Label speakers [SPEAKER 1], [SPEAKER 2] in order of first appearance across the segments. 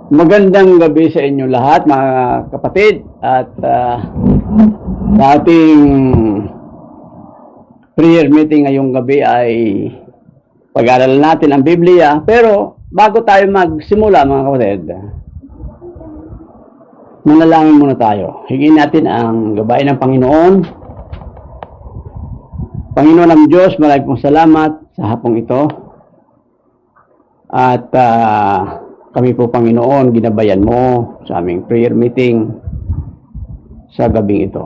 [SPEAKER 1] Magandang gabi sa inyo lahat, mga kapatid. At sa ating prayer meeting ngayong gabi ay pag-aaralan natin ang Biblia. Pero bago tayo magsimula, mga kapatid, manalangin muna tayo. Hingin natin ang gabay ng Panginoon. Panginoon ng Diyos, maraming pong salamat sa hapong ito. At kami po, Panginoon, ginabayan mo sa aming prayer meeting sa gabing ito.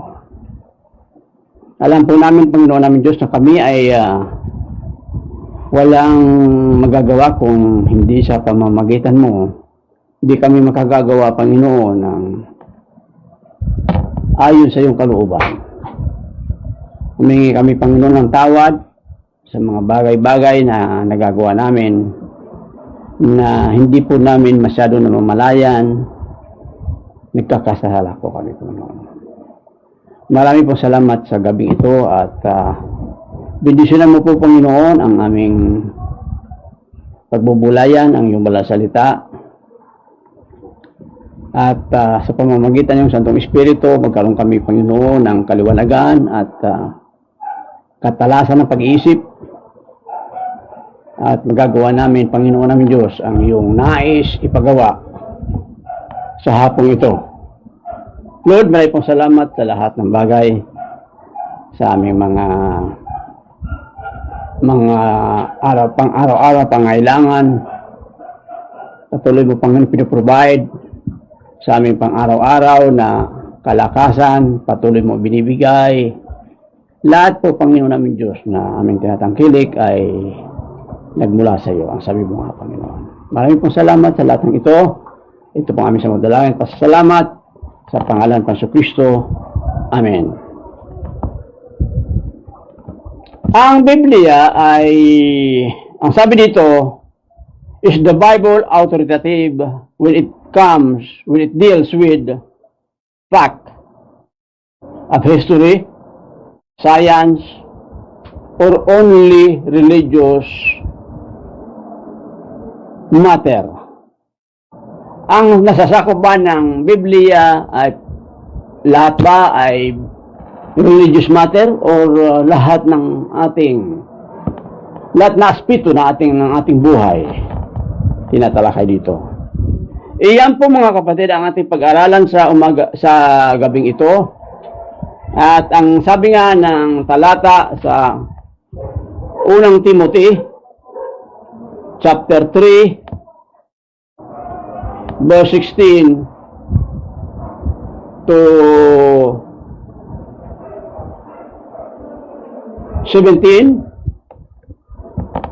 [SPEAKER 1] Alam po namin, Panginoon namin Diyos, na kami ay walang magagawa kung hindi sa pamamagitan mo. Hindi kami makagagawa, Panginoon, ng ayon sa iyong kalooban. Humingi kami, Panginoon, ng tawad sa mga bagay-bagay na nagagawa namin na hindi po namin masyado namamalayan. Nagkakasala po kami, Panginoon. Marami po salamat sa gabi ito at bendisyonan mo po, Panginoon, ang aming pagbubulayan, ang iyong balang salita. At sa pamamagitan ng Santong Espiritu, magkaroon kami, Panginoon, ng kaliwanagan at katalasan ng pag-iisip. At magagawa namin, Panginoon namin Diyos, ang iyong nais ipagawa sa hapong ito. Lord, maraming pong salamat sa lahat ng bagay sa aming mga pang-araw-araw pangailangan. Patuloy mo, Panginoon, pinoprovide sa aming pang-araw-araw na kalakasan. Patuloy mo binibigay. Lahat po, Panginoon namin Diyos, na aming tinatangkilik ay nagmula sa iyo. Ang sabi mo nga, Panginoon. Maraming pong salamat sa lahat ng ito. Ito pong aming samadalangin. Pasalamat sa pangalan ng Kristo. Amen. Ang Biblia ay, ang sabi dito, is the Bible authoritative when it deals with fact of history, science, or only religious matter. Ang nasasakop ba ng Biblia ay lahat ba ay religious matter or lahat ng lahat na aspeto ng ating buhay tinatalakay dito. Iyan po, mga kapatid, ang ating pag-aralan sa gabing ito. At ang sabi nga ng talata sa unang Timothy chapter 3 verse 16 to 17,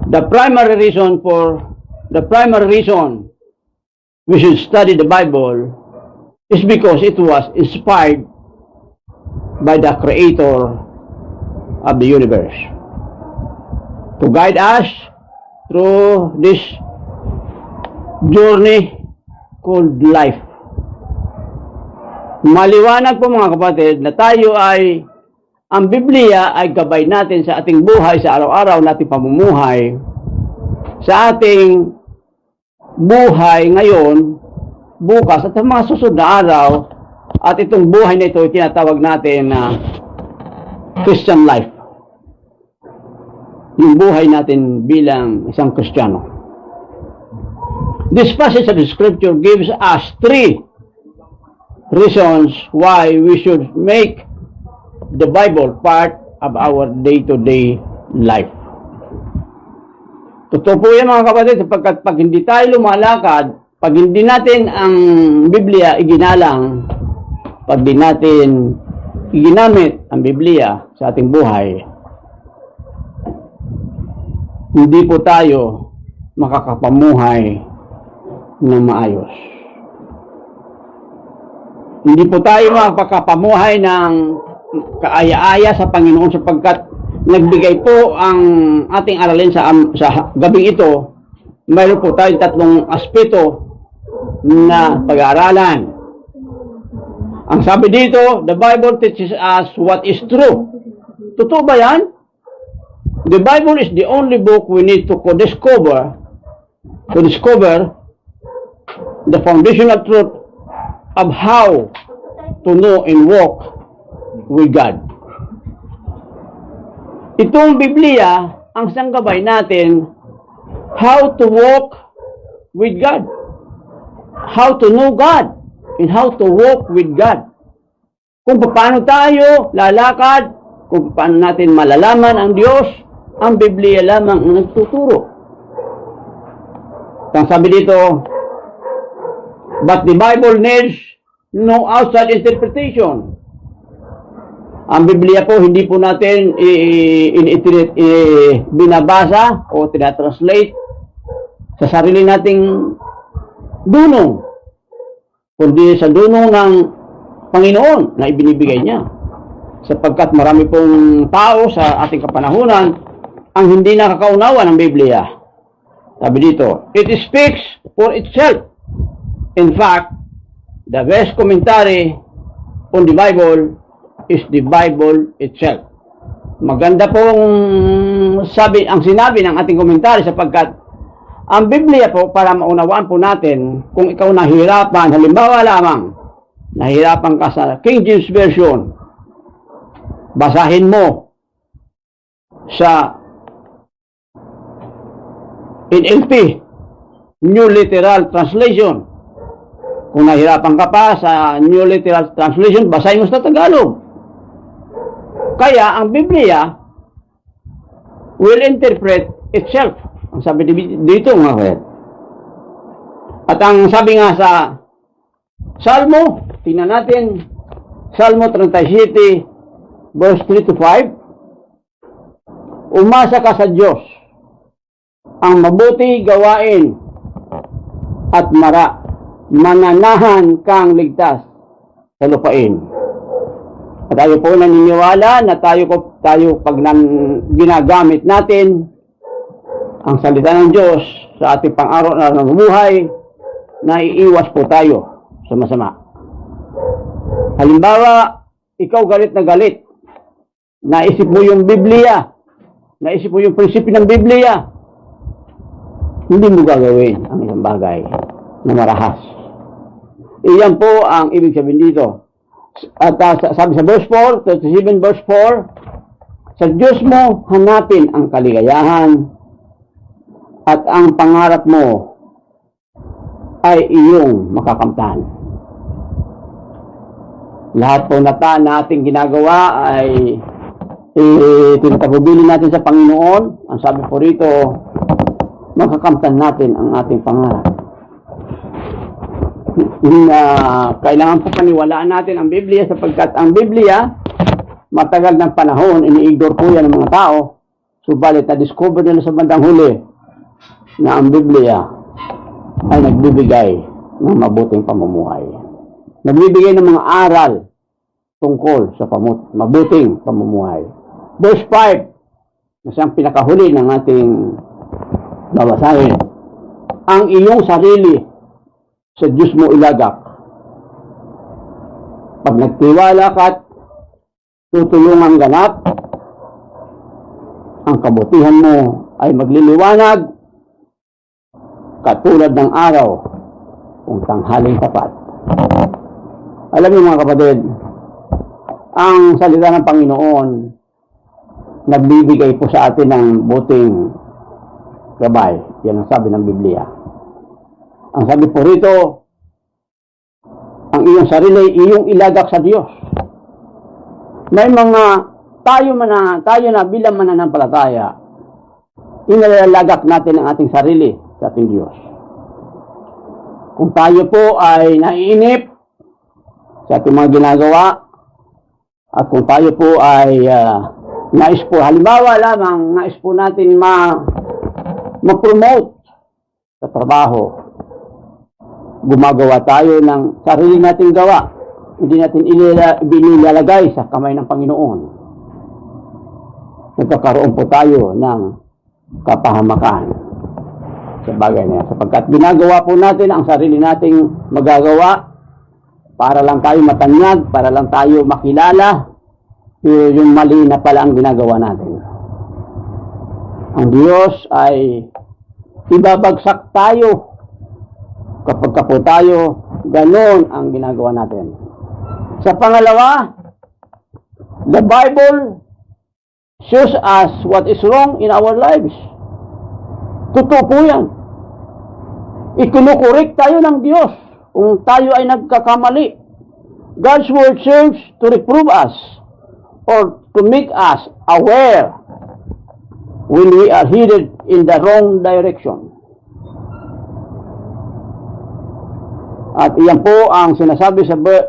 [SPEAKER 1] the primary reason we should study the Bible is because it was inspired by the Creator of the universe to guide us through this journey called life. Maliwanag po, mga kapatid, na tayo ay, ang Biblia ay gabay natin sa ating buhay, sa araw-araw nating pamumuhay, sa ating buhay ngayon, bukas, at sa mga susunod na araw. At itong buhay na ito, tinatawag natin na Christian life. Yung buhay natin bilang isang Kristiyano. This passage of the scripture gives us 3 reasons why we should make the Bible part of our day-to-day life. Totoo po yan, mga kapatid, sapagkat pag hindi tayo lumalakad, pag hindi natin ang Biblia iginalang, pag di natin iginamit ang Biblia sa ating buhay, hindi po tayo makakapamuhay ng maayos. Hindi po tayo makakapamuhay ng kaaya-aya sa Panginoon sapagkat nagbigay po ang ating aralin sa gabing ito. Mayroon po tayong 3 aspeto na pag-aaralan. Ang sabi dito, the Bible teaches us what is true. Totoo ba yan? The Bible is the only book we need to discover the foundational truth of how to know and walk with God. Itong Biblia ang sanggabay natin how to walk with God, how to know God, and how to walk with God. Kung paano tayo lalakad, kung paano natin malalaman ang Diyos, ang Biblia lamang ang nagtuturo. Ang sabi dito, but the Bible needs no outside interpretation. Ang Biblia po, hindi po natin binabasa o tinatranslate sa sarili nating dunong, kundi sa dunong ng Panginoon na ibinibigay niya. Sapagkat marami pong tao sa ating kapanahunan ang hindi nakakaunawa ng Biblia. Sabi dito, it speaks for itself. In fact, the best commentary on the Bible is the Bible itself. Maganda pong ang sinabi ng ating komentary sapagkat ang Biblia po, para maunawaan po natin, kung ikaw nahirapan, halimbawa lamang, nahirapan ka sa King James Version, basahin mo sa NLT, New Literal Translation. Kung nahirapan ka pa sa New Literal Translation, basahin mo sa Tagalog. Kaya ang Biblia will interpret itself. Ang sabi dito mga kapatid. At ang sabi nga sa Salmo, tingnan natin, Salmo 37, verse 3 to 5. Umasa ka sa Diyos, ang mabuti gawain at mananahan kang ligtas sa lupain. At tayo po naniniwala na tayo pag ginagamit natin ang salita ng Diyos sa ating pang-araw-araw na buhay, naiiwas po tayo sa masama. Halimbawa, ikaw galit na galit, naisip mo yung Biblia, naisip mo yung prinsipyo ng Biblia, hindi mo gagawin ang isang bagay na marahas. Iyan po ang ibig sabihin dito. At sabi sa verse 4, 37 verse 4, sa Diyos mo hanapin ang kaligayahan at ang pangarap mo ay iyong makakamtan. Lahat po na ating ginagawa ay tinatagubili natin sa Panginoon. Ang sabi po rito, makakamtan natin ang ating pangarap. Kailangan po paniwalaan natin ang Biblia sapagkat ang Biblia matagal ng panahon ini-ignore po yan ng mga tao, subalit na-discover nila sa bandang huli na ang Biblia ay nagbibigay ng mabuting pamumuhay, nagbibigay ng mga aral tungkol sa mabuting pamumuhay. Verse 5 na siyang pinakahuli ng ating babasahin, ang iyong sarili sa Diyos mo ilagak. Pag nagtiwala ka at tutulungang ganap, ang kabutihan mo ay magliliwanag katulad ng araw kung tanghaling tapat. Alam niyo mga kapatid, ang salita ng Panginoon nagbibigay po sa atin ng buting gabay. Yan ang sabi ng Biblia. Ang sabi po rito, ang iyong sarili, iyong ilagak sa Diyos. May mga tayo na bilang mananampalataya, inilalagak natin ang ating sarili sa ating Diyos. Kung tayo po ay naiinip sa ating mga ginagawa, at kung tayo po ay nais po, halimbawa lamang, nais po natin ma-promote sa trabaho, gumagawa tayo ng sarili nating gawa, hindi natin inilalagay sa kamay ng Panginoon. Nagkakaroon po tayo ng kapahamakan sa bagay na yan. Sapagkat ginagawa po natin ang sarili nating magagawa para lang tayo matanyag, para lang tayo makilala, pero yung mali na pala ang ginagawa natin. Ang Diyos ay ibabagsak tayo Kapag po tayo, ganon ang ginagawa natin. Sa pangalawa, the Bible shows us what is wrong in our lives. Totoo po yan. Ikinukorek tayo ng Diyos kung tayo ay nagkakamali. God's word serves to reprove us or to make us aware when we are headed in the wrong direction. At iyan po ang sinasabi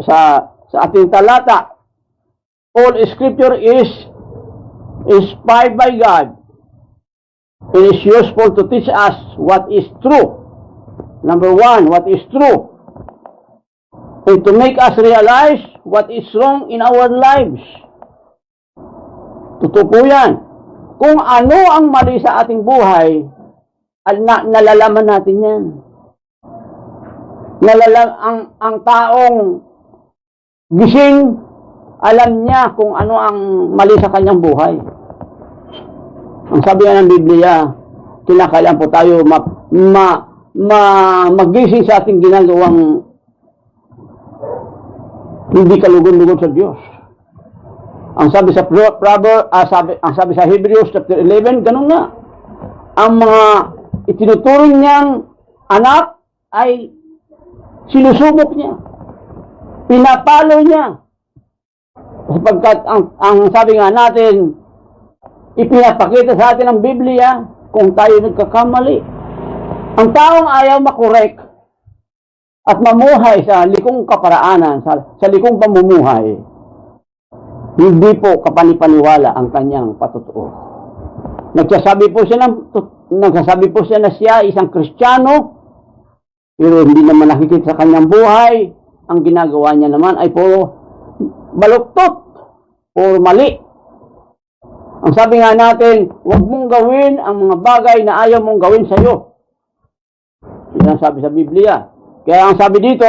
[SPEAKER 1] sa ating talata. All scripture is inspired by God and is useful to teach us what is true. Number one, what is true. And to make us realize what is wrong in our lives. Totoo po yan. Kung ano ang mali sa ating buhay, nalalaman natin yan. Ang taong gising, alam niya kung ano ang mali sa kanyang buhay. Ang sabi nga ng Biblia, kinakailangan po tayo magising sa ating ginagawang hindi kalugon-lugon sa Diyos. Ang sabi sa ang sabi sa Hebrews chapter 11, ganun nga. Ang mga itinuturing niyang anak ay sinusubok niya. Pinapalo niya. Sapagkat ang sabi nga natin, ipinapakita sa atin ng Biblia kung tayo nagkakamali. Ang taong ayaw makorek at mamuhay sa likong kaparaanan, sa likong pamumuhay, hindi po kapanipaniwala ang kanyang patutuo. Nagsasabi po siya na siya isang Kristiyano, pero hindi naman nakikita sa kanyang buhay. Ang ginagawa niya naman ay puro baluktot, puro mali. Ang sabi nga natin, huwag mong gawin ang mga bagay na ayaw mong gawin sa iyo. Yan ang sabi sa Biblia. Kaya ang sabi dito,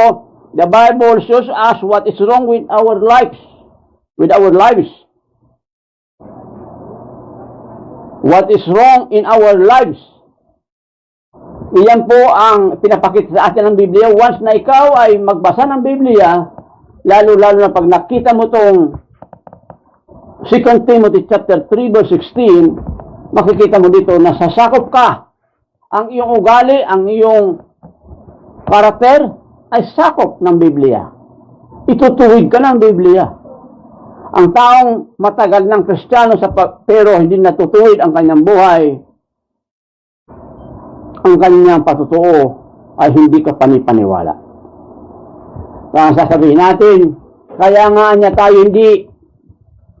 [SPEAKER 1] the Bible shows us what is wrong with our lives. What is wrong in our lives. Iyan po ang pinapakita sa atin ng Biblia. Once na ikaw ay magbasa ng Biblia, lalo-lalo na pag nakita mo itong 2 Timothy chapter 3 verse 16, makikita mo dito na sasakop ka. Ang iyong ugali, ang iyong karakter ay sakop ng Biblia. Itutuwid ka ng Biblia. Ang taong matagal ng Kristiyano pero hindi natutuwid ang kanyang buhay, ang kanyang patutuo ay hindi ka panipaniwala. Kaya sasabihin natin, kaya nga niya tayo hindi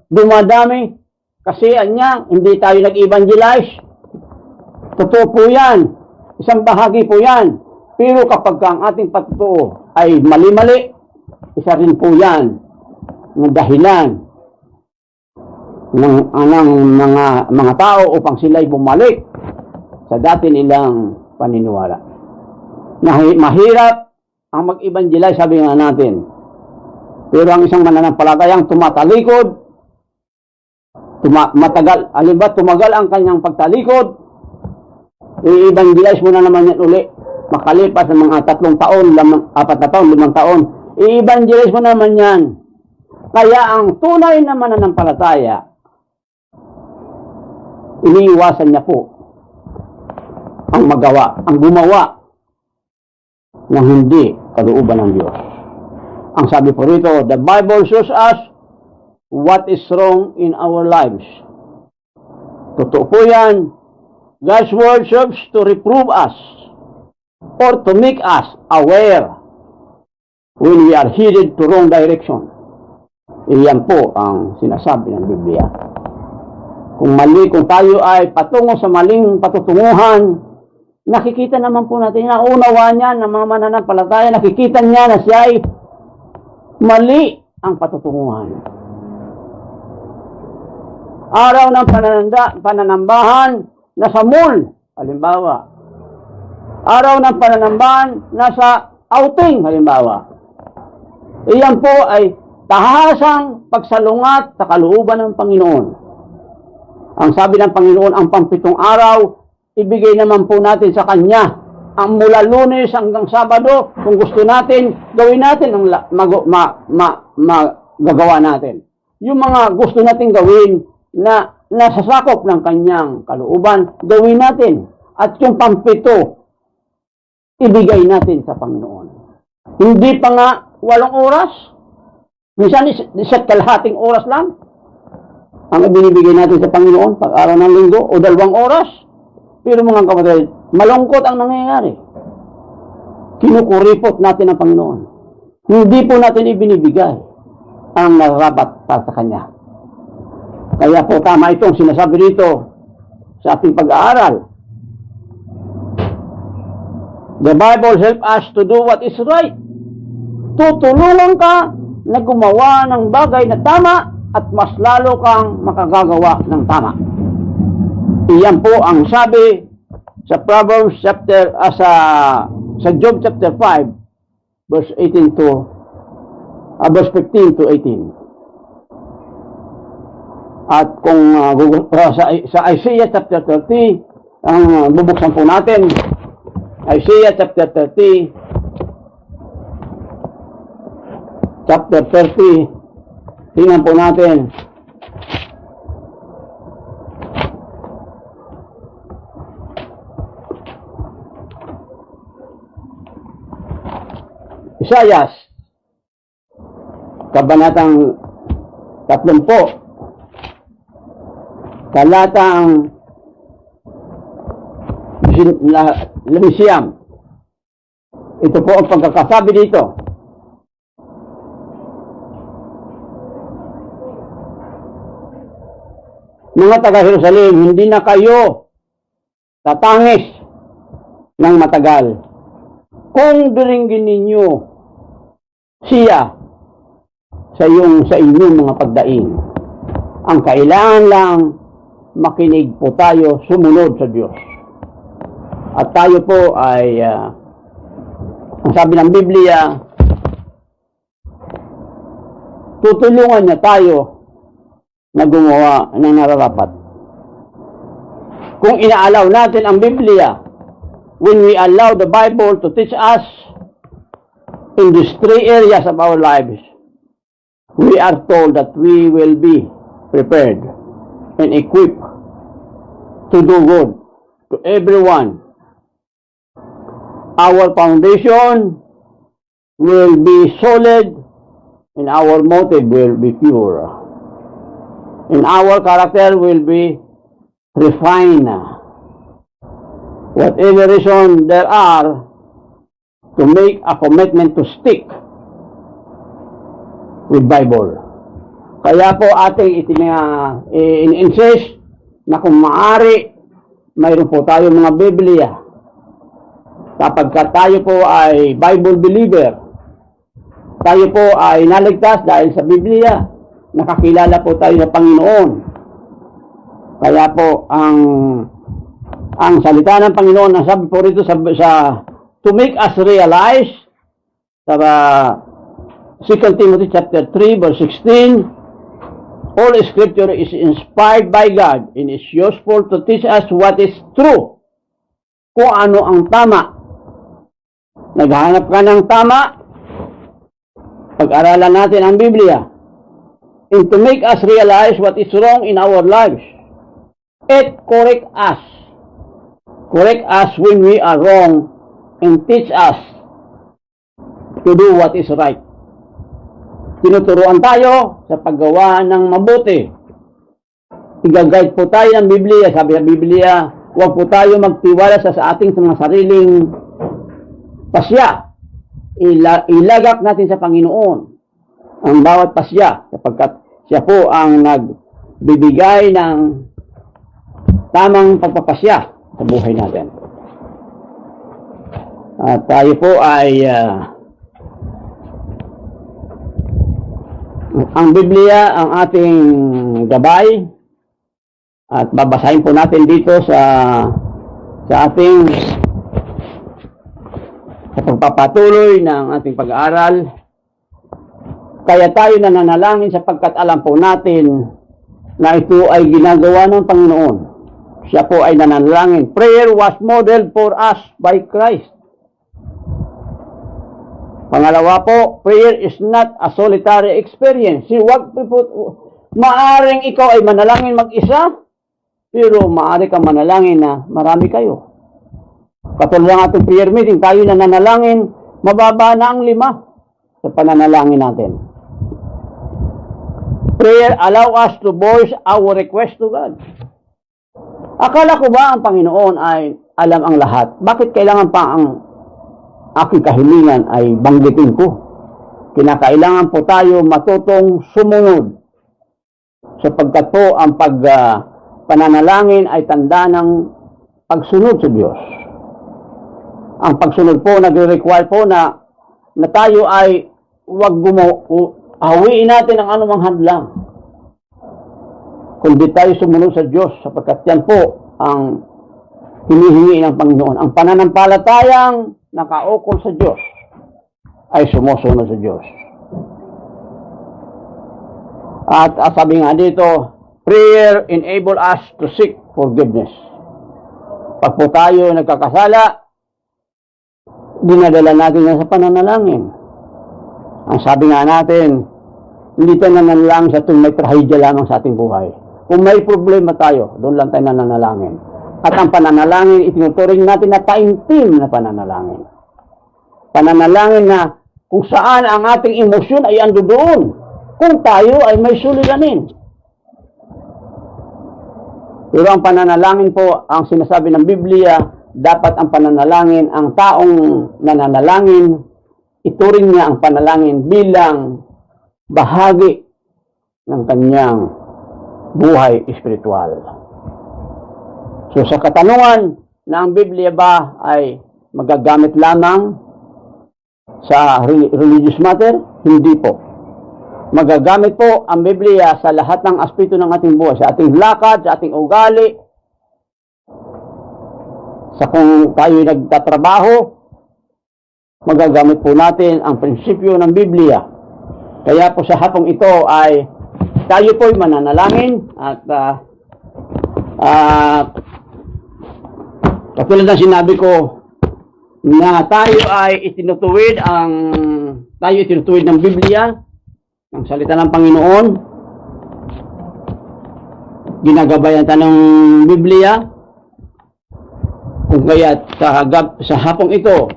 [SPEAKER 1] dumadami kasi hindi tayo nag-evangelize. Totoo po yan. Isang bahagi po yan. Pero kapag ang ating patutuo ay mali-mali, isa rin po yan ng dahilan ng mga tao upang sila'y bumalik sa dati nilang paniniwala. Mahirap ang mag-evangelize, sabi nga natin. Pero ang isang mananampalatayang tumatalikod, tumagal ang kanyang pagtalikod, i-evangelize mo na naman yan uli. Makalipas ng mga 3 taon, 4 na taon, 5 taon, i-evangelize mo naman yan. Kaya ang tunay na mananampalataya, iniiwasan niya po ang gumawa ng hindi kalooban ng Diyos. Ang sabi po rito, the Bible shows us what is wrong in our lives. Totoo po yan. God's word serves to reprove us or to make us aware when we are headed to wrong direction. Iyan po ang sinasabi ng Biblia. Kung tayo ay patungo sa maling patutunguhan, nakikita naman po natin, naunawa niya ng mga mananampalataya, nakikita niya na siya ay mali ang patutunguhan. Araw ng pananambahan, nasa mall, halimbawa. Araw ng pananambahan, nasa outing, halimbawa. Iyan po ay tahasang pagsalungat sa kalooban ng Panginoon. Ang sabi ng Panginoon, ang 7 araw, ibigay naman po natin sa Kanya ang mula Lunes hanggang Sabado, kung gusto natin, gawin natin ang gagawa natin. Yung mga gusto natin gawin na nasasakop ng kanyang kalooban, gawin natin. At yung pampito, ibigay natin sa Panginoon. Hindi pa nga 8 oras. Minsan, isa't kalahating oras lang ang ibinibigay natin sa Panginoon pag araw ng linggo o 2 oras. Pero mga kapatid, malungkot ang nangyayari. Kinukuripot natin ang Panginoon. Hindi po natin ibinibigay ang narapat para sa Kanya. Kaya po tama itong sinasabi dito sa ating pag-aaral. The Bible helps us to do what is right. Tutulungan ka na gumawa ng bagay na tama at mas lalo kang makagagawa ng tama. Iyan po ang sabi sa Proverbs chapter sa Job chapter 5 verse 15 to 18. At kung sa Isaiah chapter 30 ang bubuksan po natin, Isaiah chapter 30 tingnan po natin. Isaiah, kabanatang 30, talatang 11. Ito po ang pagkakasabi dito. Mga taga-Jerusalem, hindi na kayo tatangis ng matagal. Kung diringgin ninyo siya sa inyong mga pagdaing. Ang kailangan lang makinig po tayo, sumunod sa Diyos. At tayo po ay ang sabi ng Biblia, tutulungan niya tayo na gumawa ng nararapat. Kung inaalaw natin ang Biblia, when we allow the Bible to teach us in these 3 areas of our lives, we are told that we will be prepared and equipped to do good to everyone. Our foundation will be solid and our motive will be pure. And our character will be refined. Whatever reason there are to make a commitment to stick with Bible. Kaya po ating in-insist na kung maaari, mayroon po tayo mga Biblia. Kapag tayo po ay Bible believer, tayo po ay naligtas dahil sa Biblia. Nakakilala po tayo sa Panginoon. Kaya po ang salita ng Panginoon, ang sabi po rito sa to make us realize sa 2 Timothy chapter 3 verse 16, all scripture is inspired by God and is useful to teach us what is true. Kung ano ang tama. Naghahanap ka ng tama, pag-aralan natin ang Biblia. And to make us realize what is wrong in our lives. And correct us. Correct us when we are wrong and teach us to do what is right. Tinuturuan tayo sa paggawa ng mabuti. Igagayad po tayo ng Biblia. Sabi sa Biblia, huwag po tayo magtiwala sa ating mga sariling pasya. Ilagak natin sa Panginoon ang bawat pasya sapagkat siya po ang nagbibigay ng tamang pagpapasya sa buhay natin. At tayo po ay ang Biblia ang ating gabay at babasahin po natin dito sa ating sa pagpapatuloy ng ating pag-aaral. Kaya tayo nananalangin sapagkat alam po natin na ito ay ginagawa ng Panginoon. Siya po ay nananalangin. Prayer was modeled for us by Christ. Pangalawa po, prayer is not a solitary experience. Maaring ikaw ay manalangin mag-isa, pero maaari kang manalangin na marami kayo. Katulad ng ating prayer meeting, tayo na nanalangin, mababa na ang 5 sa pananalangin natin. Prayer allow us to voice our request to God. Akala ko ba ang Panginoon ay alam ang lahat? Bakit kailangan pa ang aking kahilingan ay banggitin ko? Kinakailangan po tayo matutong sumunod. Sapagkat po ang pananalangin ay tanda ng pagsunod sa Diyos. Ang pagsunod po nagre-require po na tayo ay hawiin natin ang anumang hadlang. Kundi tayo sumunod sa Diyos, sapagkat yan po ang hinihingi ng Panginoon. Ang pananampalatayang nakaukol sa Diyos ay sumusunod sa Diyos. At sabi nga dito, prayer enable us to seek forgiveness. Pag po tayo nagkakasala, dinadala natin yan sa pananalangin. Ang sabi nga natin, hindi tayo nananalangin sa tuwing may trahedya lamang sa ating buhay. Kung may problema tayo, doon lang tayo nananalangin. At ang pananalangin, itinuturing natin na taimtim na pananalangin. Pananalangin na kung saan ang ating emosyon ay ando doon. Kung tayo ay may suliranin. Pero ang pananalangin po, ang sinasabi ng Biblia, dapat ang pananalangin, ang taong nananalangin, ituring niya ang panalangin bilang bahagi ng kanyang buhay espiritual. So sa katanungan na ang Biblia ba ay magagamit lamang sa religious matter? Hindi po. Magagamit po ang Biblia sa lahat ng aspeto ng ating buhay, sa ating lakad, sa ating ugali, sa kung tayo nagtatrabaho, magagamit po natin ang prinsipyo ng Biblia. Kaya po sa hapong ito ay tayo po ay mananalangin at katulad ng sinabi ko na tayo ay itinutuwid ng Biblia, ng salita ng Panginoon. Ginagabayan tayo ng Biblia. Kung kaya sa hapong ito,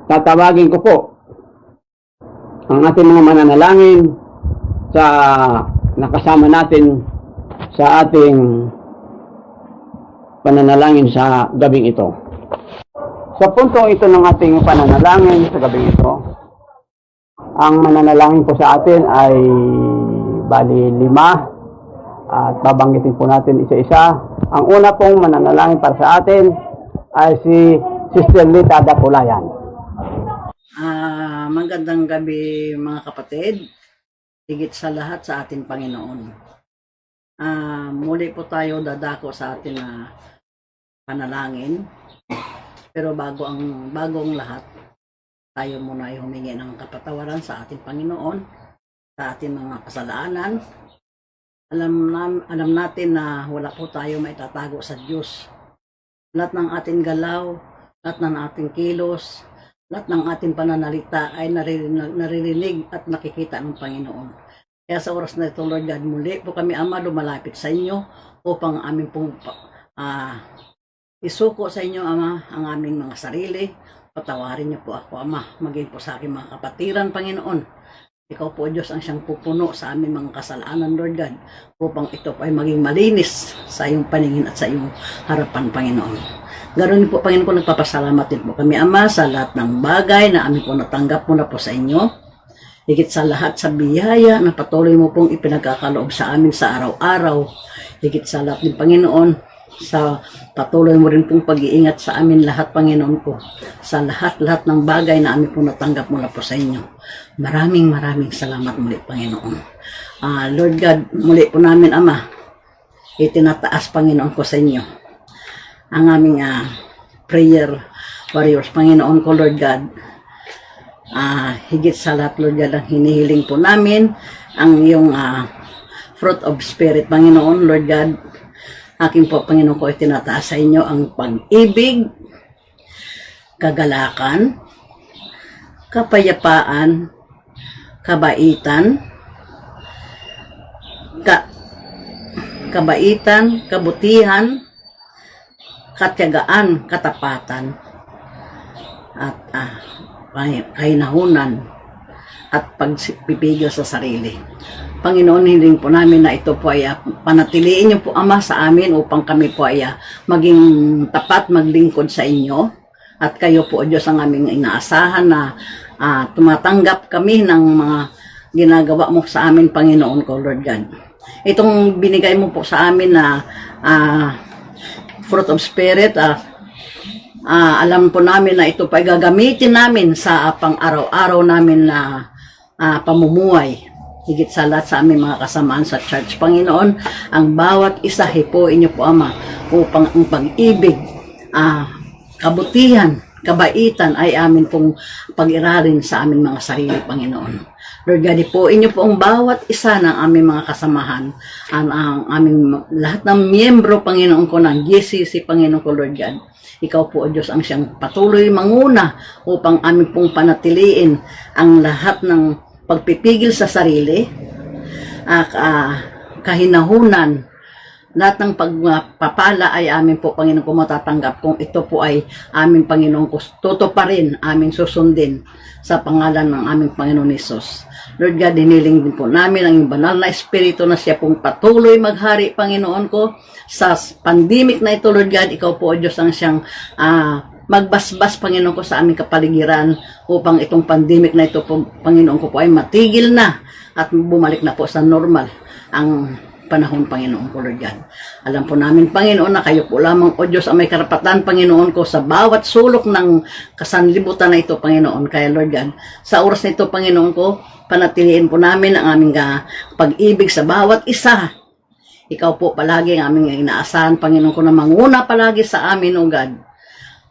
[SPEAKER 1] tatawagin ko po ang ating mga mananalangin sa nakasama natin sa ating pananalangin sa gabing ito. Sa puntong ito ng ating pananalangin sa gabing ito, ang mananalangin po sa atin ay bali 5 at babanggitin po natin isa-isa. Ang una pong mananalangin para sa atin ay si Sister Lita Dapulayan.
[SPEAKER 2] Magandang gabi mga kapatid, higit sa lahat sa ating Panginoon. Muli po tayo dadako sa ating panalangin, pero bagong lahat, tayo muna ay humingi ng kapatawaran sa ating Panginoon, sa ating mga kasalanan. Alam natin na wala po tayo maitatago sa Diyos. Lahat ng ating galaw, lahat ng ating kilos, lahat ng ating pananalita ay naririnig at nakikita ng Panginoon. Kaya sa oras na ito, Lord God, muli po kami, Ama, lumalapit sa inyo upang aming pong isuko sa inyo, Ama, ang aming mga sarili. Patawarin niyo po ako, Ama, maging po sa aking mga kapatiran, Panginoon. Ikaw po, Diyos, ang siyang pupuno sa aming mga kasalanan, Lord God, upang ito po ay maging malinis sa iyong paningin at sa iyong harapan, Panginoon. Ganoon po, Panginoon, nagpapasalamat din po kami, Ama, sa lahat ng bagay na aming po natanggap muna po sa inyo. Higit sa lahat sa biyaya na patuloy mo pong ipinagkakaloob sa amin sa araw-araw. Higit sa lahat din, Panginoon, sa patuloy mo rin pong pag-iingat sa amin lahat, Panginoon ko. Sa lahat-lahat ng bagay na aming po natanggap mula po sa inyo. Maraming salamat muli, Panginoon. Lord God, muli po namin, Ama, itinataas, Panginoon ko, sa inyo ang aming prayer warriors, Panginoon ko, Lord God. Higit sa lahat, Lord God, ang hinihiling po namin ang iyong fruit of spirit, Panginoon, Lord God. Akin po, Panginoon ko, itinataas sa inyo ang pag-ibig, kagalakan, kapayapaan, kabaitan, kabutihan, katiyagaan, katapatan, at kahinahunan, at pagpipigil sa sarili. Panginoon, hiling po namin na ito po ay panatiliin niyo po, Ama, sa amin upang kami po ay maging tapat, maglingkod sa inyo. At kayo po, Diyos, ang aming inaasahan na tumatanggap kami ng mga ginagawa mo sa amin, Panginoon ko, Lord God. Itong binigay mo po sa amin na fruit of spirit, alam po namin na ito pa gagamitin namin sa pang-araw-araw namin na pamumuhay. Higit sa lahat sa aming mga kasamaan sa church, Panginoon, ang bawat isa hipuin niyo po, Ama, upang ang pag-ibig, kabutihan, kabaitan ay amin pong pag-iralin sa aming mga sarili, Panginoon. Lord God, hipuin niyo po ang bawat isa ng aming mga kasamahan, ang aming lahat ng miyembro, Panginoon ko, ng GCC, Panginoon ko, Lord God. Ikaw po, O Diyos, ang siyang patuloy manguna upang amin pong panatiliin ang lahat ng pagpipigil sa sarili, kahinahunan, lahat ng pagpapala ay amin po, Panginoon ko, matatanggap kung ito po ay amin, Panginoon ko, tutuparin, amin susundin sa pangalan ng aming Panginoon Hesus. Lord God, hiniling din po namin ang banal na Espiritu na siya pong patuloy maghari, Panginoon ko, sa pandemic na ito, Lord God. Ikaw po, O Diyos, ang siyang magbasbas, Panginoon ko, sa aming kapaligiran upang itong pandemic na ito po, Panginoon ko po, ay matigil na at bumalik na po sa normal ang panahon, Panginoon ko, Lord God. Alam po namin, Panginoon, na kayo po lamang, O Diyos, ang may karapatan, Panginoon ko, sa bawat sulok ng kasanlibutan na ito, Panginoon. Kaya, Lord God, sa oras na ito, Panginoon ko, panatiliin po namin ang aming pag-ibig sa bawat isa. Ikaw po palagi ang aming inaasahan, Panginoon ko, na manguna palagi sa amin, O God.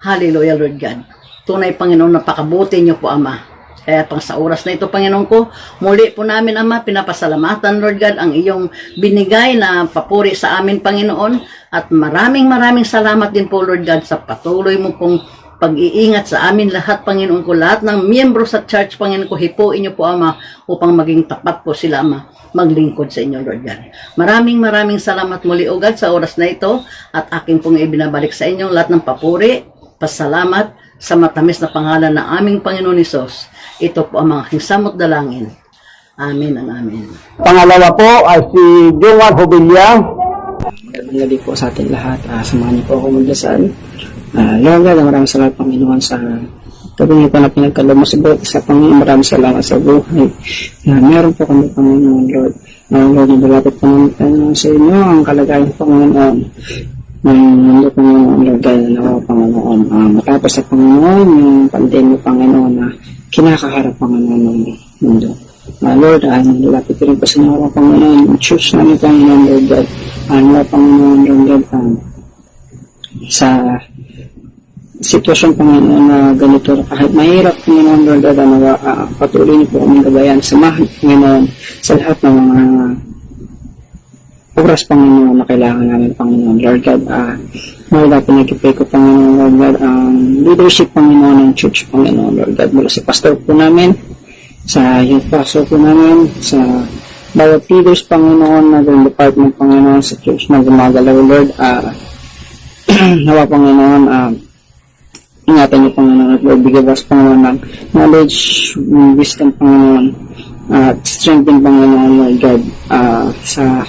[SPEAKER 2] Hallelujah, Lord God. Tunay, Panginoon, napakabuti niyo po, Ama. Kaya pang sa oras na ito, Panginoon ko, muli po namin, Ama, pinapasalamatan, Lord God, ang iyong binigay na papuri sa amin, Panginoon. At maraming salamat din po, Lord God, sa patuloy mo pong pag-iingat sa amin lahat, Panginoon ko. Lahat ng miyembro sa church, Panginoon ko, hipuin niyo po, Ama, upang maging tapat po sila, Ama, maglingkod sa inyo, Lord God. Maraming salamat muli, O God, sa oras na ito. At aking pong ibinabalik sa inyo lahat ng papuri, pasalamat sa matamis na pangalan ng aming Panginoon Hesus. Ito po ang mga samot dalangin. Amen and amen.
[SPEAKER 1] Pangalawa po ay si Joan Hobilla.
[SPEAKER 3] Magandang gabi po sa ating lahat. Samahan niyo po ako magdasal. Lord God, maraming salamat, Panginoon, sa gabi niyo po na pinagkaloob mo sa buhay sa Panginoon. Maraming salamat sa buhay. Meron po kami, Panginoon, Lord. Lord, nilapit po namin, Panginoon, sa inyo ang kalagayan, Panginoon. Mundo, Panginoon, Lord God, na Panginoon. Matapos sa Panginoon, yung pandemya, Panginoon, na kinakaharap, Panginoon, ng mundo. Lord, nilapit ko rin po sa inyo, Panginoon, yung church namin, Panginoon, Lord God. Panginoon, Lord God, sa sitwasyon, Panginoon, na ganito, kahit mahirap, Panginoon, Lord God, patuloy niyo po kaming gabayan, samahan, Panginoon, sa lahat ng mga oras, Panginoon, na kailangan namin, Panginoon, Lord God. Mula pinag-ipay ko, Panginoon, Lord God, ang leadership, Panginoon, ng church, Panginoon, Lord God, mula sa pastor po namin, sa youth pastor po namin, sa bawat leaders, Panginoon, na department, Panginoon, sa church na gumagalaw, Lord. Nawa, Panginoon, ingatan niyo, Panginoon, at Lord, bigyan us, Panginoon, ng knowledge, wisdom, Panginoon, at strengthen, Panginoon, Lord God, sa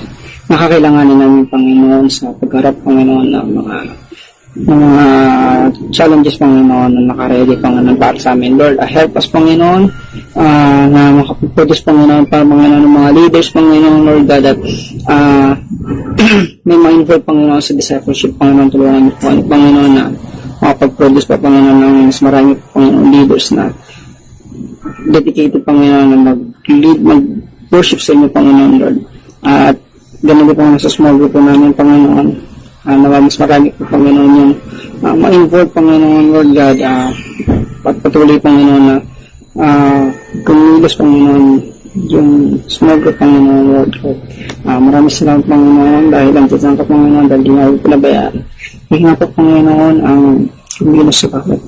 [SPEAKER 3] nakakailanganin namin, Panginoon, sa pagharap, Panginoon, ng mga challenges, Panginoon, na nakaredy, Panginoon, para sa amin, Lord. Help us, Panginoon, na makaproduce, Panginoon, para ng mga leaders, Panginoon, Lord God, at may ma-involve, Panginoon, sa discipleship, Panginoon, tulungan niyo, Panginoon, na makapag-produce pa, Panginoon, ng mas marami, Panginoon, leaders na dedicated, Panginoon, na mag-lead, mag-worship sa inyo, Panginoon, Lord. At ganun din po sa small group po namin, Panginoon, na mas marami po, Panginoon, yung ma-involve, Panginoon, Lord God, patuloy, Panginoon, na kumilos, Panginoon, yung small group, Panginoon, Lord God. Maraming salamat, Panginoon, dahil ang titang ka, Panginoon, dahil di nga pinabayaan. Hingga po, Panginoon, ang kumilos sa bawat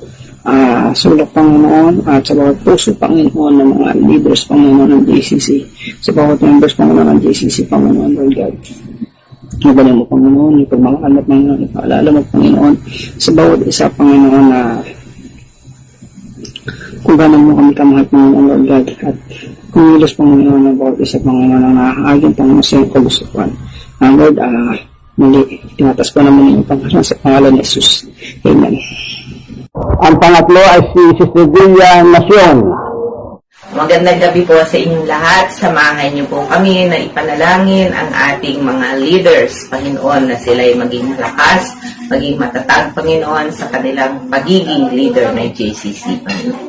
[SPEAKER 3] sulok, Panginoon, at sa bawat puso, Panginoon, ng mga leaders, Panginoon, ng JCC, sa bawat members, Panginoon, ng JCC, Panginoon, Lord God. Magaling mo, Panginoon, ipagmamahal mo, Panginoon, ipaalala mo, Panginoon, sa bawat isa, Panginoon, na kung gano'n mo kami kamahal, Panginoon, Lord God, at kumilos, Panginoon, ng bawat isa, Panginoon, ang nakakaagin, Panginoon, sa iyong kagustuhan. Lord, muli, tinatas ko naman yung pangalan sa pangalan ni Jesus. Amen.
[SPEAKER 1] Ang pangatlo ay si Sister Villa Nacion.
[SPEAKER 4] Magandang gabi po sa inyong lahat. Samahan niyo po kami na ipanalangin ang ating mga leaders, Panginoon, na sila ay maging malakas, maging matatag, Panginoon, sa kanilang pagiging leader ng JCC, Panginoon.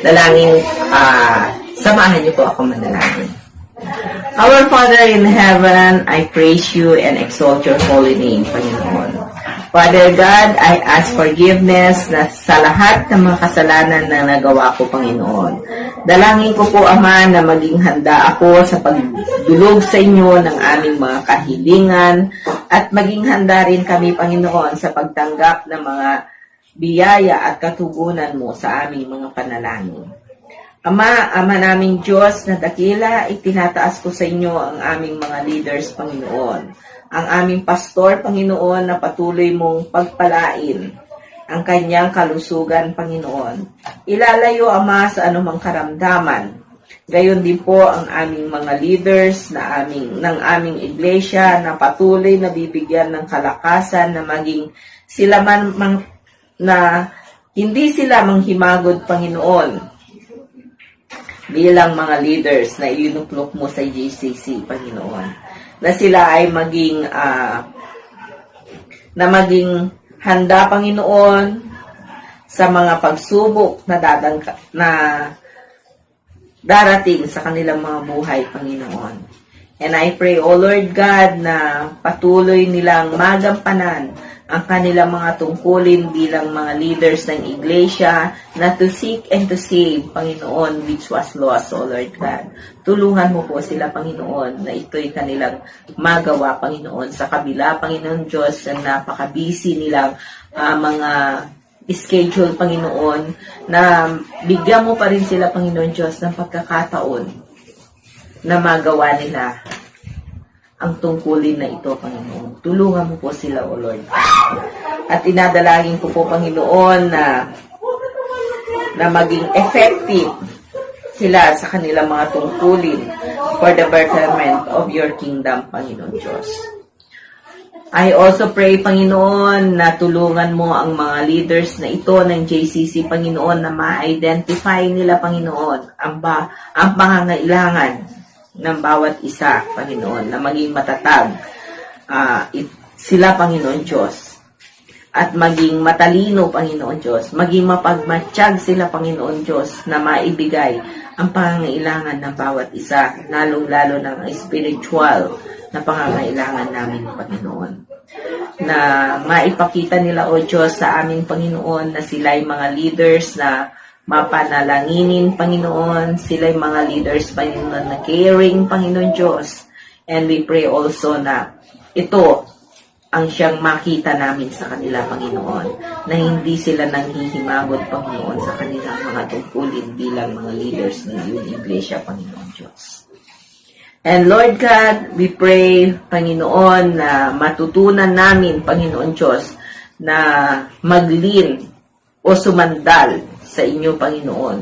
[SPEAKER 4] Dalangin, samahan niyo po ako manalangin. Our Father in heaven, I praise you and exalt your holy name, Panginoon. Father God, I ask forgiveness na sa lahat ng mga kasalanan na nagawa ko, Panginoon. Dalangin ko po, Ama, na maging handa ako sa pagdulog sa inyo ng aming mga kahilingan at maging handa rin kami, Panginoon, sa pagtanggap ng mga biyaya at katugunan mo sa aming mga panalangin. Ama naming Diyos na dakila, itinataas ko sa inyo ang aming mga leaders, Panginoon. Ang aming pastor, Panginoon, na patuloy mong pagpalain ang kanyang kalusugan, Panginoon. Ilalayo, Ama, sa anumang karamdaman. Gayon din po ang aming mga leaders ng aming iglesia na patuloy na bibigyan ng kalakasan na maging sila na hindi sila manghimagod, Panginoon, bilang mga leaders na inuplok mo sa JCC, Panginoon. Na sila ay maging handa, Panginoon, sa mga pagsubok na darating sa kanilang mga buhay, Panginoon. And I pray, O Lord God, na patuloy nilang magampanan ang kanilang mga tungkulin bilang mga leaders ng iglesia na to seek and to save, Panginoon, which was lost, O Lord God. Tulungan mo po sila, Panginoon, na ito'y kanilang magawa, Panginoon, sa kabila, Panginoon Diyos, na napaka-busy nilang mga schedule, Panginoon, na bigyan mo pa rin sila, Panginoon Diyos, ng pagkakataon na magawa nila ang tungkulin na ito, Panginoon. Tulungan mo po sila, O Lord. At inadalangin ko po, Panginoon, na maging effective sila sa kanilang mga tungkulin for the betterment of your kingdom, Panginoon Diyos. I also pray, Panginoon, na tulungan mo ang mga leaders na ito ng JCC, Panginoon, na ma-identify nila, Panginoon, ang pangangailangan ng bawat isa, Panginoon, na maging matatag sila, Panginoon Diyos, at maging matalino, Panginoon Diyos, maging mapagmatsyag sila, Panginoon Diyos, na maibigay ang pangangailangan ng bawat isa, lalong-lalo ng spiritual na pangangailangan namin, Panginoon. Na maipakita nila, O Diyos, sa aming Panginoon, na sila ay mga leaders na mapanalanginin, Panginoon. Sila'y mga leaders, Panginoon, na caring, Panginoon Diyos. And we pray also na ito ang siyang makita namin sa kanila, Panginoon, na hindi sila nanghihimagot, Panginoon, sa kanilang mga tungkulin bilang mga leaders ng iyong iglesia, Panginoon Diyos. And Lord God, we pray, Panginoon, na matutunan namin, Panginoon Diyos, na maglin o sumandal sa inyo, Panginoon,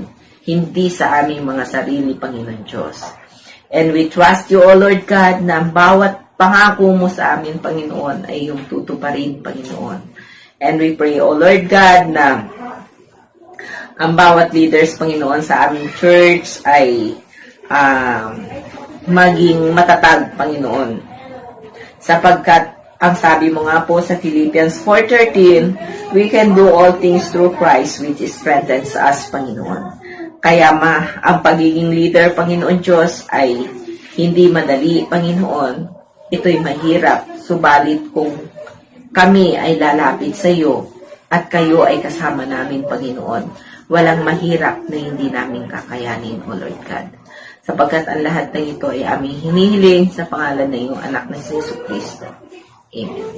[SPEAKER 4] hindi sa aming mga sarili, Panginoon Diyos. And we trust you, O Lord God, na bawat pangako mo sa amin, Panginoon, ay yung tutuparin, Panginoon. And we pray, O Lord God, na ang bawat leaders, Panginoon, sa aming church ay maging matatag, Panginoon. Sapagkat ang sabi mo nga po sa Philippians 4:13, we can do all things through Christ which strengthens us, Panginoon. Kaya ang pagiging leader, Panginoon Diyos, ay hindi madali, Panginoon. Ito'y mahirap. Subalit kung kami ay lalapit sa iyo at kayo ay kasama namin, Panginoon, walang mahirap na hindi namin kakayanin, O Lord God. sapagkat ang lahat ng ito ay aming hinihiling sa pangalan ng iyong anak na si Yesu Cristo. Amen.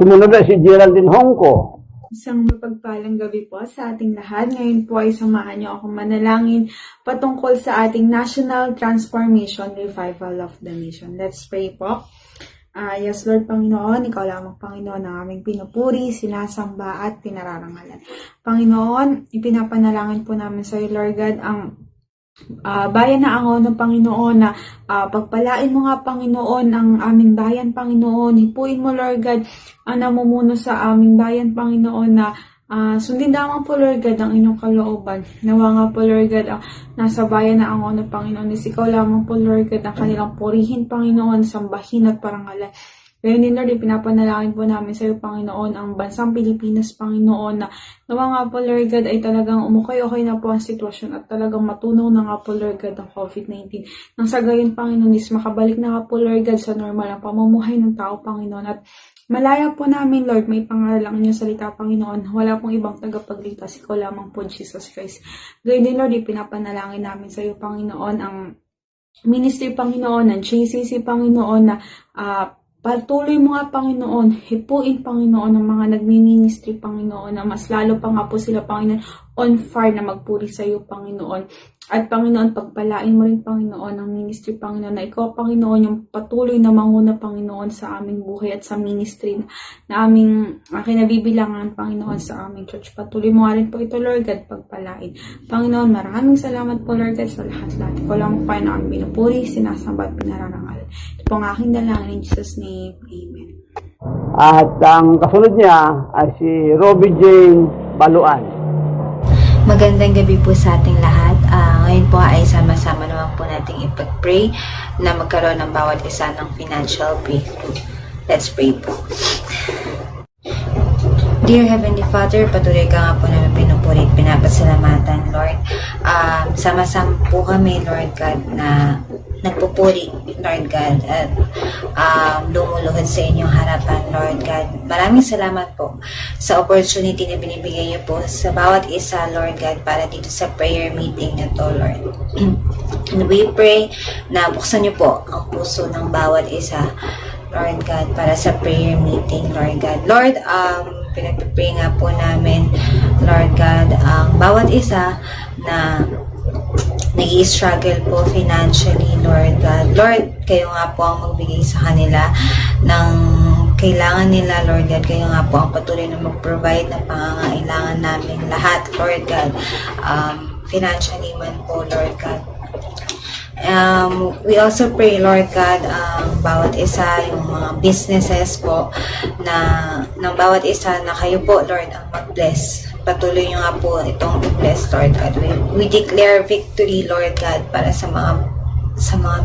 [SPEAKER 1] Sumunod na si Geraldine Hongko.
[SPEAKER 5] Isang mapagpalang gabi po sa ating lahat. Ngayon po ay samahan niyo akong manalangin patungkol sa ating National Transformation Revival of the Nation. Let's pray po. Yes, Lord Panginoon, Ikaw lamang Panginoon ang aming pinupuri, sinasamba at pinararangalan. Panginoon, ipinapanalangin po namin sa iyo, Lord God, ang bayan na ako ng Panginoon na pagpalain mo nga Panginoon ang aming bayan Panginoon, hipuin mo Lord God ang namumuno sa aming bayan Panginoon na sundin lamang po Lord God ang inyong kalooban. Nawa nga po Lord God nasa bayan na ako ng Panginoon is Ikaw lamang po Lord God ang kanilang purihin Panginoon, sambahin at parangalan. Ngayon din Lord, pinapanalangin po namin sa iyo Panginoon ang bansang Pilipinas Panginoon na nawa nga po Lord God ay talagang umukay-okay na po ang sitwasyon at talagang matunaw na nga po Lord God ang COVID-19. Nang sa gayon Panginoon is makabalik na nga po Lord God sa normal ang pamumuhay ng tao Panginoon at malaya po namin Lord, may pangaral ang inyong salita Panginoon. Wala pong ibang tagapagligtas, Ikaw lamang po Jesus Christ. Ngayon din Lord, pinapanalangin namin sa iyo Panginoon ang ministry Panginoon ng JCC Panginoon na patuloy mo nga Panginoon, hipuin Panginoon ang mga nagmi-ministry Panginoon na mas lalo pa nga po sila Panginoon on fire na magpuri sa iyo Panginoon. At Panginoon, pagpalain mo rin Panginoon ang ministry Panginoon na Ikaw Panginoon yung patuloy na manguna Panginoon sa aming buhay at sa ministry na aming kinabibilangan Panginoon sa aming church. Patuloy mo nga rin po ito Lord God, pagpalain. Panginoon, maraming salamat po Lord God sa lahat-lahat. Ikaw lang po na aming binupuri, sinasamba at pinararangal. Ito po ang aking dalangin in Jesus' name. Amen.
[SPEAKER 1] At ang kasunod niya ay si Robbie Jane Baluan.
[SPEAKER 6] Magandang gabi po sa ating lahat. Ngayon po ay sama-sama naman po nating ipag-pray na magkaroon ng bawat isa ng financial breakthrough. Let's pray po. Dear Heavenly Father, patuloy ka nga po namin pinupuri at pinapasalamatan, Lord. Sama-sama po kami, Lord God, na nagpupuri, Lord God, at lumuluhod sa inyong harapan, Lord God. Maraming salamat po sa opportunity na binibigay niyo po sa bawat isa, Lord God, para dito sa prayer meeting na to, Lord. And we pray na buksan niyo po ang puso ng bawat isa, Lord God, para sa prayer meeting, Lord God. Lord, pinagpipray nga po namin, Lord God, ang bawat isa na nag-i-struggle po financially, Lord God. Lord, kayo nga po ang magbigay sa kanila ng kailangan nila, Lord God. Kayo nga po ang patuloy na mag-provide ng pangangailangan namin lahat, Lord God. Financially man po, Lord God. We also pray, Lord God, ang bawat isa, yung mga businesses po na ng bawat isa na kayo po, Lord, ang mag-bless. Patuloy nyo nga po itong i-bless, Lord God. We declare victory, Lord God, para sa mga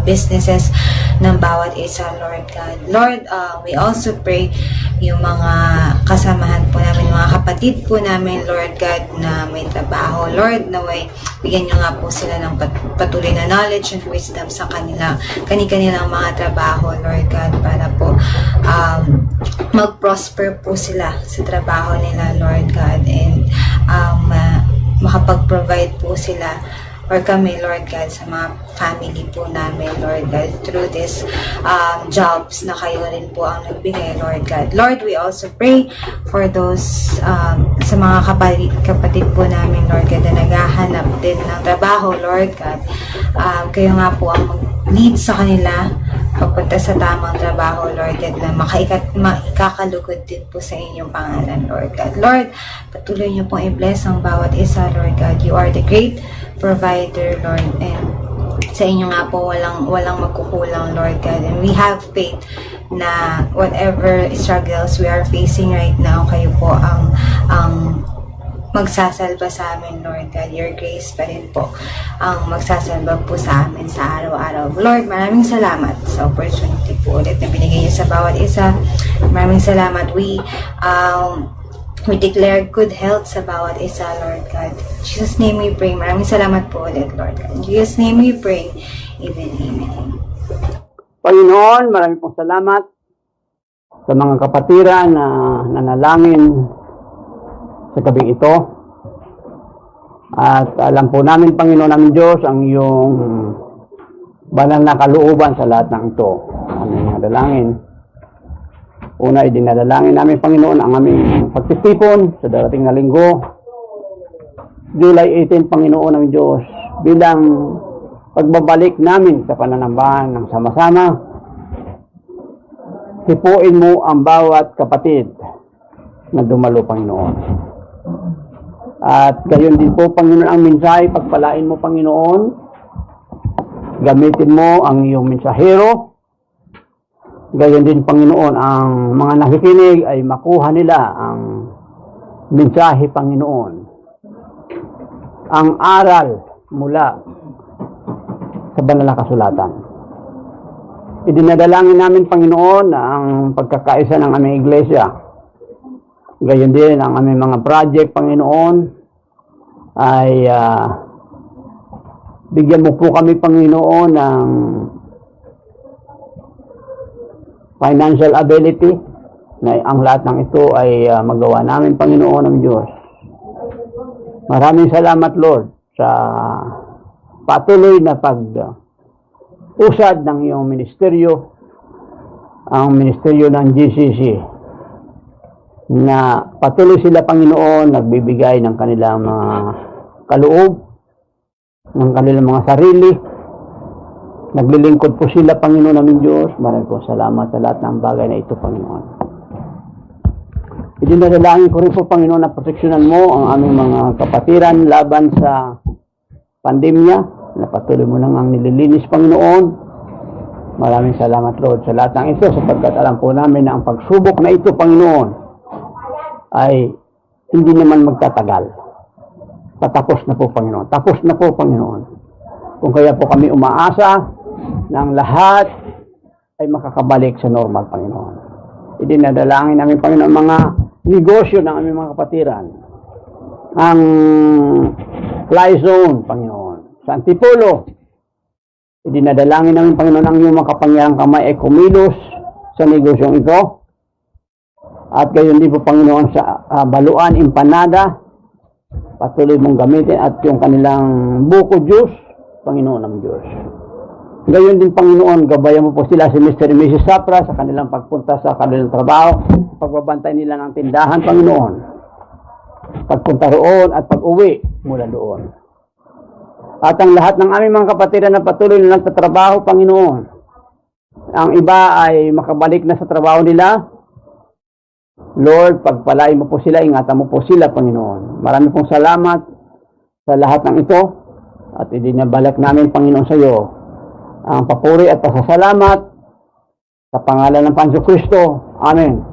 [SPEAKER 6] businesses ng bawat isa, Lord God. Lord, we also pray yung mga kasamahan po namin, yung mga kapatid po namin, Lord God, na may trabaho. Lord, naway bigyan nyo nga po sila ng patuloy na knowledge and wisdom sa kanilang mga trabaho, Lord God, para po mag-prosper po sila sa trabaho nila, Lord God, and makapag-provide po sila or kami, Lord God, sa mga family po namin, Lord God, through this jobs na kayo rin po ang nagbigay, Lord God. Lord, we also pray for those sa mga kapatid po namin, Lord God, na naghahanap din ng trabaho, Lord God. Kayo nga po ang mag-lead sa kanila papunta sa tamang trabaho, Lord God, na makakalugod din po sa inyong pangalan, Lord God. Lord, patuloy niyo pong i-bless ang bawat isa, Lord God. You are the great provider, Lord, and sa inyo nga po walang magkukulang, Lord God, and we have faith na whatever struggles we are facing right now, kayo po ang magsasalba sa amin, Lord God. Your grace pa rin po ang magsasalba po sa amin sa araw-araw. Lord, maraming salamat sa opportunity po ulit na binigay niyo sa bawat isa. Maraming salamat. We declare good health sa bawat isa, Lord God. In Jesus' name we pray. Maraming salamat po ulit, Lord God. In Jesus' name we pray. Amen, amen.
[SPEAKER 1] Panginoon, maraming pong salamat sa mga kapatiran na nanalangin sa gabing ito. At alam po namin, Panginoon namin Diyos, ang iyong banal na kalooban sa lahat ng ito. Aming mga dalangin. Una, idinadalangin namin, Panginoon, ang aming pagtitipon sa darating na linggo. July 18, Panginoon ng Diyos, bilang pagbabalik namin sa pananambahan ng sama-sama, hipuin mo ang bawat kapatid na dumalo, Panginoon. At gayon din po, Panginoon, ang mensahe, pagpalain mo, Panginoon. Gamitin mo ang iyong mensahero. Gayon din, Panginoon, ang mga nakikinig ay makuha nila ang mensahe, Panginoon. Ang aral mula sa banal na kasulatan. Idinadalangin namin, Panginoon, ang pagkakaisa ng aming iglesia. Gayon din ang aming mga project, Panginoon, ay bigyan mo po kami, Panginoon, ng financial ability na ang lahat ng ito ay magawa namin, Panginoon ng Diyos. Maraming salamat, Lord, sa patuloy na pag-usad ng iyong ministeryo, ang ministeryo ng GCC, na patuloy sila, Panginoon, nagbibigay ng kanilang mga kaloob, ng kanilang mga sarili. Naglilingkod po sila, Panginoon namin Diyos. Maraming po salamat sa lahat ng bagay na ito, Panginoon. Idinadalangin ko rin po, Panginoon, na proteksyonan mo ang aming mga kapatiran laban sa pandemya, na patuloy mo nang ang nililinis, Panginoon. Maraming salamat, Lord, sa lahat ng ito, sapagkat alam po namin na ang pagsubok na ito, Panginoon, ay hindi naman magtatagal. Patapos na po, Panginoon. Tapos na po, Panginoon. Kung kaya po kami umaasa na ang lahat ay makakabalik sa normal, Panginoon. Idinadalangin namin, Panginoon, mga negosyo ng aming mga kapatiran. Ang fly zone, Panginoon. Sa Antipolo, idinadalangin namin, Panginoon, ang iyong makapangyarang kamay ay kumilos sa negosyong ito. At gayon din po, Panginoon, sa Baluan, Empanada, patuloy mong gamitin at yung kanilang buko juice, Panginoon ng Diyos. Gayon din, Panginoon, gabayan mo po sila si Mr. and Mrs. Sapra sa kanilang pagpunta sa kanilang trabaho, pagbabantay nila ng tindahan, Panginoon. Pagpunta roon at pag-uwi mula doon. At ang lahat ng aming mga kapatiran na patuloy na nagtatrabaho, Panginoon, ang iba ay makabalik na sa trabaho nila. Lord, pagpalain mo po sila, ingatan mo po sila, Panginoon. Marami pong salamat sa lahat ng ito at idinabalik namin, Panginoon, sa iyo ang papuri at pasasalamat sa pangalan ng Panginoon Kristo. Amen.